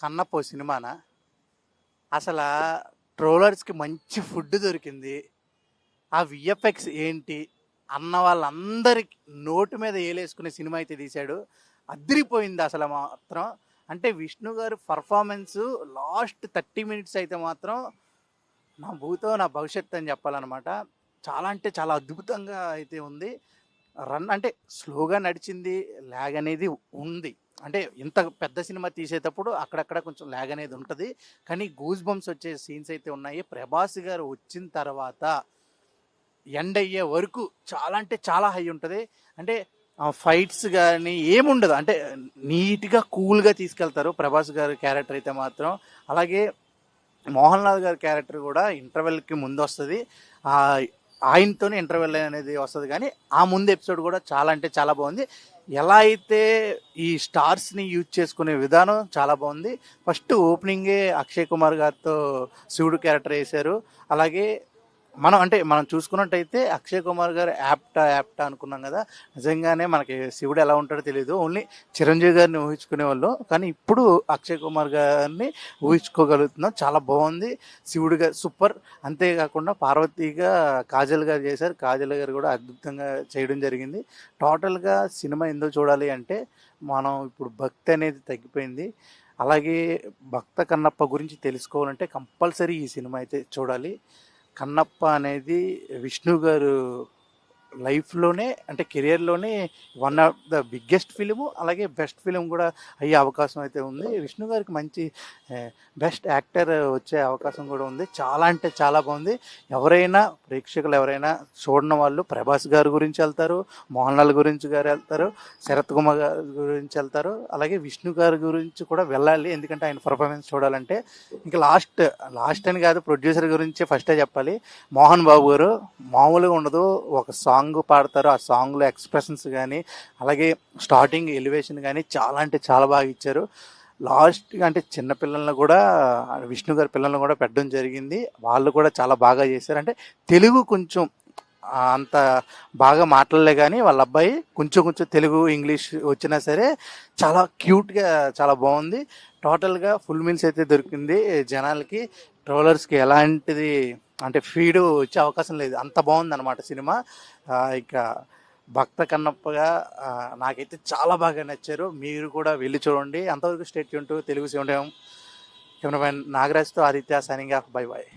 కన్నప్ప సినిమానా అసలు ట్రోలర్స్కి మంచి ఫుడ్ దొరికింది. ఆ విఎఫ్ఎక్స్ ఏంటి అన్న వాళ్ళందరికి నోటు మీద ఏలేసుకునే సినిమా అయితే తీశాడు. అదిరిపోయింది అసలు మాత్రం. అంటే విష్ణు గారు పర్ఫార్మెన్స్ లాస్ట్ 30 మినిట్స్ అయితే మాత్రం నా భూతో నా భవిష్యత్ అని చెప్పాలన్నమాట. చాలా అంటే చాలా అద్భుతంగా అయితే ఉంది. రన్ అంటే స్లోగా నడిచింది, ల్యాగ్ అనేది ఉంది. అంటే ఇంత పెద్ద సినిమా తీసేటప్పుడు అక్కడక్కడ కొంచెం ల్యాగ్ అనేది ఉంటుంది. కానీ గూస్ బంప్స్ వచ్చే సీన్స్ అయితే ఉన్నాయి. ప్రభాస్ గారు వచ్చిన తర్వాత ఎండ్ అయ్యే వరకు చాలా అంటే చాలా హై ఉంటుంది. అంటే ఫైట్స్ కానీ ఏముండదు, అంటే నీట్గా కూల్గా తీసుకెళ్తారు ప్రభాస్ గారి క్యారెక్టర్ అయితే మాత్రం. అలాగే మోహన్ లాల్ గారి క్యారెక్టర్ కూడా ఇంటర్వెల్కి ముందు వస్తుంది. ఆయనతోనే ఇంటర్వెల్ అనేది వస్తుంది. కానీ ఆ ముందు ఎపిసోడ్ కూడా చాలా అంటే చాలా బాగుంది. ఎలా అయితే ఈ స్టార్స్ని యూజ్ చేసుకునే విధానం చాలా బాగుంది. ఫస్ట్ ఓపెనింగే అక్షయ్ కుమార్ గారితో శివుడు క్యారెక్టర్ వేశారు. అలాగే మనం చూసుకున్నట్టయితే అక్షయ్ కుమార్ గారు యాప్టా అనుకున్నాం కదా. నిజంగానే మనకి శివుడు ఎలా ఉంటాడో తెలియదు, ఓన్లీ చిరంజీవి గారిని ఊహించుకునే వాళ్ళు. కానీ ఇప్పుడు అక్షయ్ కుమార్ గారిని ఊహించుకోగలుగుతున్నాం. చాలా బాగుంది. శివుడు గారు సూపర్. అంతేకాకుండా పార్వతీగా కాజల్ గారు చేశారు. కాజల్ గారు కూడా అద్భుతంగా చేయడం జరిగింది. టోటల్గా సినిమా ఎందుకు చూడాలి అంటే మనం ఇప్పుడు భక్తి అనేది తగ్గిపోయింది. అలాగే భక్త కన్నప్ప గురించి తెలుసుకోవాలంటే కంపల్సరీ ఈ సినిమా అయితే చూడాలి. కన్నప్ప అనేది విష్ణు గారు లైఫ్లోనే అంటే కెరియర్లోనే one of the biggest film, అలాగే బెస్ట్ ఫిలిం కూడా అయ్యే అవకాశం అయితే ఉంది. విష్ణు గారికి మంచి బెస్ట్ యాక్టర్ వచ్చే అవకాశం కూడా ఉంది. చాలా అంటే చాలా బాగుంది. ప్రేక్షకులు ఎవరైనా చూడని వాళ్ళు ప్రభాస్ గారి గురించి వెళ్తారు, మోహన్ లాల్ గురించి గారు వెళ్తారు, శరత్ కుమార్ గారి గురించి వెళ్తారు, అలాగే విష్ణు గారి గురించి కూడా వెళ్ళాలి. ఎందుకంటే ఆయన పర్ఫార్మెన్స్ చూడాలంటే. ఇంకా లాస్ట్ అని కాదు, ప్రొడ్యూసర్ గురించి ఫస్టే చెప్పాలి. మోహన్ బాబు గారు మామూలుగా ఉండదు. ఒక సాంగ్ పాడతారు, ఆ సాంగ్లో ఎక్స్ప్రెషన్స్ కానీ అలాగే స్టార్టింగ్ ఎలివేషన్ కానీ చాలా అంటే చాలా బాగా ఇచ్చారు. లాస్ట్ అంటే చిన్నపిల్లలను కూడా విష్ణు గారి పిల్లలను కూడా పెట్టడం జరిగింది. వాళ్ళు కూడా చాలా బాగా చేశారు. అంటే తెలుగు కొంచెం అంత బాగా మాట్లాడలే, కానీ వాళ్ళ అబ్బాయి కొంచెం తెలుగు ఇంగ్లీష్ వచ్చినా సరే చాలా క్యూట్గా చాలా బాగుంది. టోటల్గా ఫుల్ మీల్స్ అయితే దొరికింది జనాలకి. ట్రోలర్స్కి ఎలాంటిది అంటే ఫీడ్ వచ్చే అవకాశం లేదు, అంత బాగుందన్నమాట సినిమా. ఇక భక్త కన్నప్పగా నాకైతే చాలా బాగా నచ్చారు. మీరు కూడా వెళ్ళి చూడండి. అంతవరకు స్టేట్ యూన్ టు తెలుగు 7 కెమెరామెన్ నాగరాజ్తో Aditya signing off. Bye bye.